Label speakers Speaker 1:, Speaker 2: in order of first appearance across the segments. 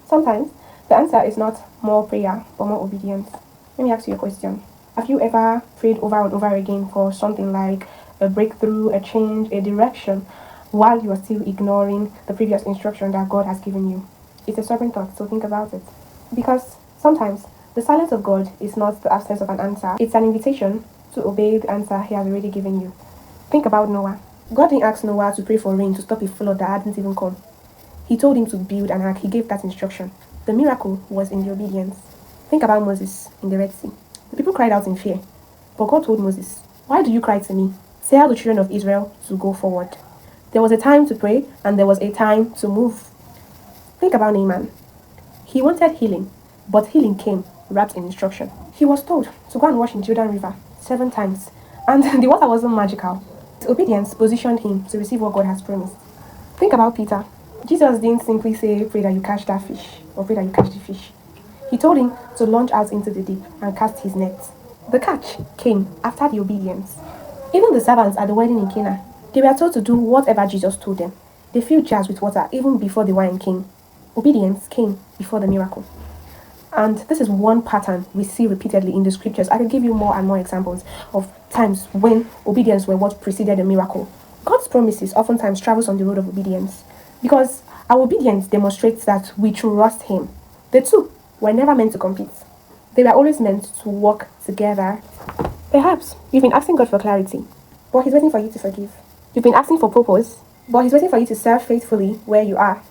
Speaker 1: Sometimes the answer is not more prayer, but more obedience. Let me ask you a question. Have you ever prayed over and over again for something like a breakthrough, a change, a direction, while you are still ignoring the previous instruction that God has given you? It's a sobering thought, so think about it. Because sometimes the silence of God is not the absence of an answer, it's an invitation to obey the answer He has already given you. Think about Noah. God didn't ask Noah to pray for rain to stop a flood that hadn't even come. He told him to build an ark. He gave that instruction. The miracle was in the obedience. Think about Moses in the Red Sea. The people cried out in fear. But God told Moses, "Why do you cry to me? Tell the children of Israel to go forward." There was a time to pray and there was a time to move. Think about Naaman. He wanted healing, but healing came wrapped in instruction. He was told to go and wash in Jordan River 7 times, and the water wasn't magical. His obedience positioned him to receive what God has promised. Think about Peter. Jesus didn't simply say, "Pray that you catch that fish," or "Pray that you catch the fish." He told him to launch out into the deep and cast his net. The catch came after the obedience. Even the servants at the wedding in Cana, they were told to do whatever Jesus told them. They filled jars with water even before the wine came. Obedience came before the miracle. And this is one pattern we see repeatedly in the scriptures. I could give you more and more examples of times when obedience were what preceded a miracle. God's promises oftentimes travels on the road of obedience because our obedience demonstrates that we trust Him. The two were never meant to compete. They were always meant to work together. Perhaps you've been asking God for clarity, but He's waiting for you to forgive. You've been asking for purpose, but He's waiting for you to serve faithfully where you are.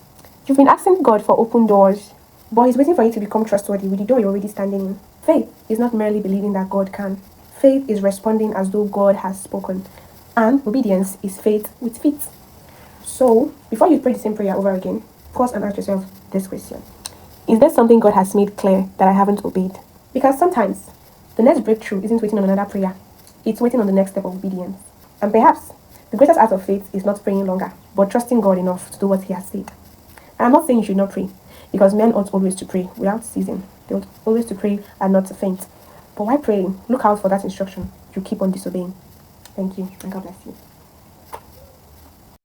Speaker 1: You've been asking God for open doors, but He's waiting for you to become trustworthy with the door you're already standing in. Faith is not merely believing that God can. Faith is responding as though God has spoken. And obedience is faith with feet. So, before you pray the same prayer over again, pause and ask yourself this question. Is there something God has made clear that I haven't obeyed? Because sometimes, the next breakthrough isn't waiting on another prayer. It's waiting on the next step of obedience. And perhaps, the greatest act of faith is not praying longer, but trusting God enough to do what He has said. And I'm not saying you should not pray, because men ought always to pray without ceasing. They ought always to pray and not to faint. But while praying, look out for that instruction. You keep on disobeying. Thank you, and God bless you.